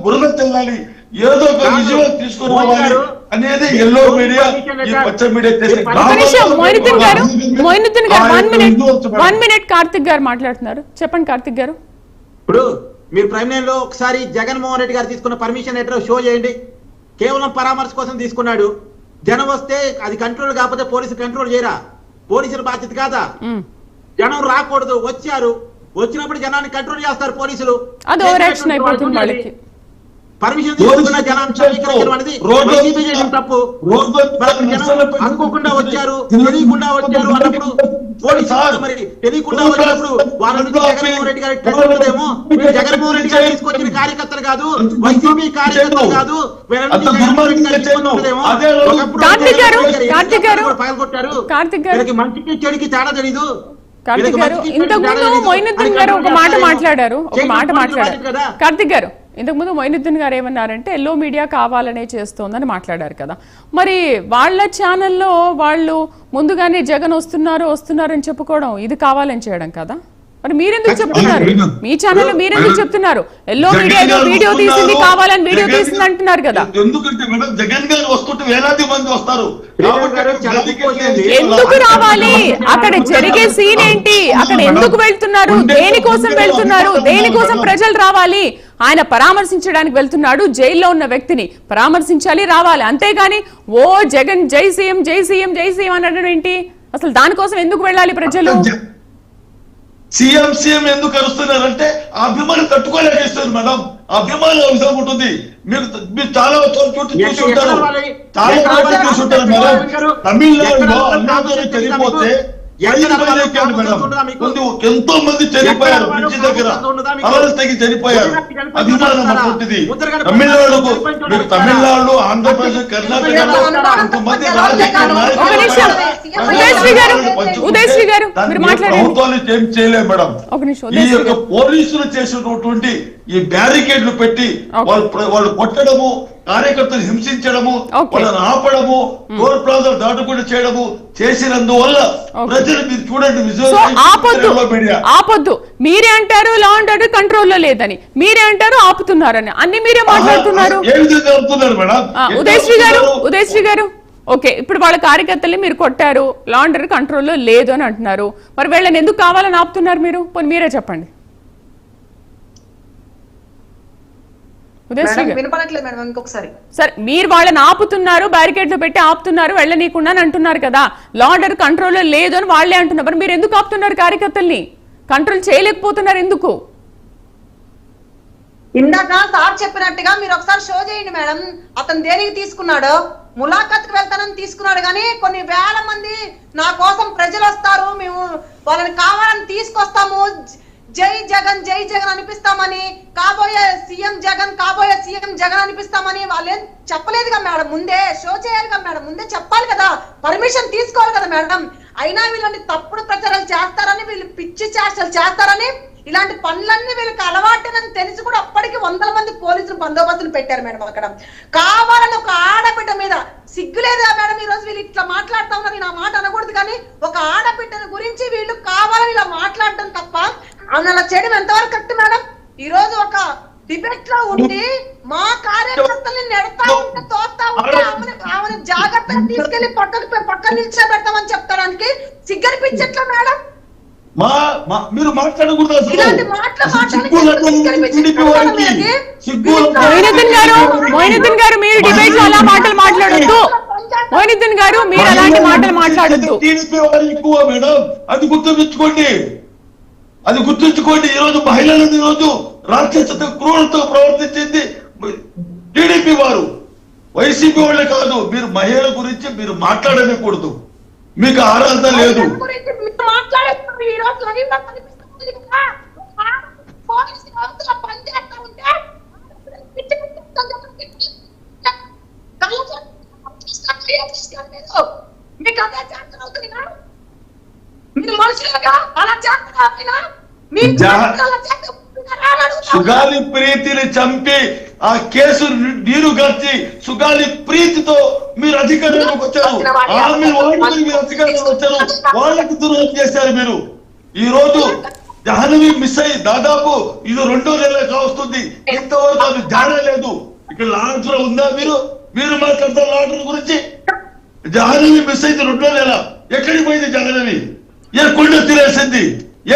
బురద తెల్లాలి, ఏదో ఒక విజువల్ తీసుకుని రావాలి అనేది ఎల్లో మీడియా ఈ పచ్చ మీడియా చేసే. మొయినుద్దీన్ గారు 1 minute కార్తిక్ గారు మాట్లాడుతున్నారు. చెప్పండి కార్తిక్ గారు. ఇప్పుడు మీరు ప్రైమ్ లైన్ లో ఒకసారి జగన్మోహన్ రెడ్డి గారు తీసుకున్న పర్మిషన్ లెటర్ షో చేయండి. కేవలం పరామర్శ కోసం తీసుకున్నాడు. జనం వస్తే అది కంట్రోల్ కాకపోతే పోలీసులు కంట్రోల్ చేయరా? పోలీసుల బాధ్యత కాదా? జనం రాకూడదు, వచ్చారు, వచ్చినప్పుడు జనాన్ని కంట్రోల్ చేస్తారు పోలీసులు. పర్మిషన్ తీసుకున్న జనాన్ని సమీకరించడం అనేది తప్పు. అనుకోకుండా వచ్చారు, తెలియకుండా వచ్చారు అన్నప్పుడు పోలీసులు మరి తెలియకుండా వచ్చినప్పుడు వాళ్ళని జగన్మోహన్ రెడ్డి గారి టెన్షన్లేమో. జగన్మోహన్ రెడ్డి గారు తీసుకొచ్చిన కార్యకర్తలు కాదు, వైసీపీ కార్యకర్తలు కాదు, పగలగొట్టారు. మంచికి చెడుకి తేడా తెలీదు. కార్తిక్ గారు ఇంతకు ముందు మొయినుద్దీన్ గారు ఒక మాట మాట్లాడారు. కార్తిక్ గారు ఇంతకు ముందు మొయినుద్దీన్ గారు ఏమన్నారంటే ఎల్లో మీడియా కావాలనే చేస్తోందని మాట్లాడారు కదా. మరి వాళ్ళ ఛానల్లో వాళ్ళు ముందుగానే జగన్ వస్తున్నారు అని చెప్పుకోవడం ఇది కావాలని చేయడం కదా? మరి మీరెందుకు చెప్తున్నారు? మీ ఛానల్లో మీరెందుకు చెప్తున్నారు ఎల్లో మీడియా వీడియో తీసింది కావాలని వీడియో తీసింది అంటున్నారు కదా? ఎందుకంటే మేడం జగన్ గారు వస్తుంటే వేలాది మంది వస్తారు. ఎందుకు రావాలి? అక్కడ జరిగే సీన్ ఏంటి? అక్కడ ఎందుకు వెళ్తున్నారు? దేనికోసం వెళ్తున్నారు? దేనికోసం ప్రజలు రావాలి? ఆయన పరామర్శించడానికి వెళ్తున్నాడు. జైల్లో ఉన్న వ్యక్తిని పరామర్శించాలి, రావాలి. అంతేగాని ఓ జగన్ జై సీఎం జై సీఎం జై సీఎం అనడం ఏంటి? అసలు దానికోసం ఎందుకు వెళ్ళాలి ప్రజలు? సీఎం ఎందుకు అరుస్తున్నారంటే ఆ అభిమానం తట్టుకోలేకేస్తారు మేడం. అభిమానం అవసరం ఉంటుంది. మీరు చాలా చోట్ల చూసి ఉంటారు, చాలా చూసి ఉంటారు మేడం. తమిళనాడులో అన్నాదులు చనిపోతే ఎంతో మంది చనిపోయారు, బ్రిడ్జి దగ్గర అమలు తగ్గి చనిపోయారు. అభిమానం అటువంటిది. తమిళనాడుకు మీరు తమిళనాడు, ఆంధ్రప్రదేశ్, కర్ణాటకలో కొంతమంది రాజకీయ ప్రభుత్వాలు ఏం చేయలేదు మేడం. ఈ యొక్క పోలీసులు చేసినటువంటి ఈ బ్యారికేడ్లు పెట్టి వాళ్ళు కొట్టడము, కార్యకర్తలు హింసించడము, వాళ్ళని ఆపడము, టోల్ ప్లాజా దాటకుండా చేయడము చేసినందువల్ల ప్రజలు మీరు చూడండి ఆపొద్దు. మీరే అంటారు లా అండ్ ఆర్డర్ కంట్రోల్లో లేదని, మీరే అంటారు ఆపుతున్నారని, అన్ని మీరే మాట్లాడుతున్నారు. ఏ విధంగా ఆపుతున్నారు మేడం? ఉదయశ్రీ గారు ఓకే, ఇప్పుడు వాళ్ళ కార్యకర్తల్ని మీరు కొట్టారు, లా అండ్ ఆర్డర్ కంట్రోల్లో లేదు అని అంటున్నారు. మరి వీళ్ళని ఎందుకు కావాలని ఆపుతున్నారు మీరు? మీరే చెప్పండి. సార్ మీరు వాళ్ళని ఆపుతున్నారు, బ్యారికేడ్లు పెట్టి ఆపుతున్నారు, వెళ్ళనీయకుండా అంటున్నారు కదా. లా ఆర్డర్ కంట్రోల్లో లేదు అని వాళ్ళే అంటున్నారు. మరి మీరు ఎందుకు ఆపుతున్నారు? కార్యకర్తల్ని కంట్రోల్ చేయలేకపోతున్నారు ఎందుకు? ఇందాక సార్ చెప్పినట్టుగా మీరు ఒకసారి షో చేయండి మేడం. అతను దేనికి తీసుకున్నాడు? ములాఖత్కి వెళ్తానని తీసుకున్నాడు. కానీ కొన్ని వేల మంది నా కోసం ప్రజలు వస్తారు, మేము వాళ్ళని కావాలని తీసుకొస్తాము, జై జగన్ అనిపిస్తామని, కాబోయే సీఎం జగన్ అనిపిస్తామని వాళ్ళేం చెప్పలేదుగా మేడం. ముందే షో చేయాలిగా మేడం, ముందే చెప్పాలి కదా, పర్మిషన్ తీసుకోవాలి కదా మేడం. అయినా వీళ్ళని తప్పుడు ప్రచారాలు చేస్తారని, వీళ్ళు పిచ్చి చేష్టలు చేస్తారని, ఇలాంటి పనులన్నీ వీళ్ళకి అలవాటేనని తెలిసి కూడా అప్పటికి 100 మంది పోలీసులు బందోబస్తులు పెట్టారు మేడం. అక్కడ కావాలని ఒక ఆడబిడ్డ మీద సిగ్గులేదా మేడం? ఈ రోజు వీళ్ళు ఇట్లా మాట్లాడుతా ఉన్నారు. నా మాట అనకూడదు కానీ ఒక ఆడబిడ్డను గురించి వీళ్ళు కావాలని ఇలా మాట్లాడటం తప్ప ఆమె అలా చేయడం ఎంతవరకు కరెక్ట్ మేడం? ఈ రోజు ఒక డిబేట్ లో ఉండి మా కార్యకర్తల్ని నెడతా ఉంటే, తోస్తా ఉంటే ఆమెను జాగ్రత్తగా తీసుకెళ్లి పక్కన నిల్చోబెడతామని చెప్పడానికి సిగ్గనిపించట్లా మేడం? మీరు మాట్లాడకూడదు. మొయినుద్దీన్ గారు మీరు డిబేట్ లో అలా మాటలు మాట్లాడొద్దు. మొయినుద్దీన్ గారు మీరు అలాంటి మాటలు మాట్లాడొద్దు. ఎక్కువ మేడం, అది గుర్తుంచుకోండి. ఈ రోజు మహిళలను ఈ రోజు రాక్షసత క్రూరతో ప్రవర్తించింది టీడీపీ వారు, వైసీపీ వాళ్ళే కాదు. మీరు మహిళల గురించి మీరు మాట్లాడకూడదు, మీకు ఆరాధన లేదు. సుగాలి ప్రీతిని చంపి ఆ కేసు నీరు గర్చి సుగాలి ప్రీతితో మీరు అధికారంలోకి వచ్చారు. మీరు అధికారంలోకి వచ్చారు, వాళ్ళకి దూరం చేశారు. మీరు ఈ రోజు జాహ్నవి మిస్ అయ్యి దాదాపు ఇది 2 నెలలు కావస్తుంది. ఇంతవరకు అది జాడలేదు. ఇక్కడ లాంఛనం ఉందా? మీరు మాట్లాడతారు లాంఛనం గురించి. జాహ్నవి మిస్ అయింది 2 నెలల. ఎక్కడికి పోయింది జాహ్నవి? ఏ కొండ తినేసింది? ఏ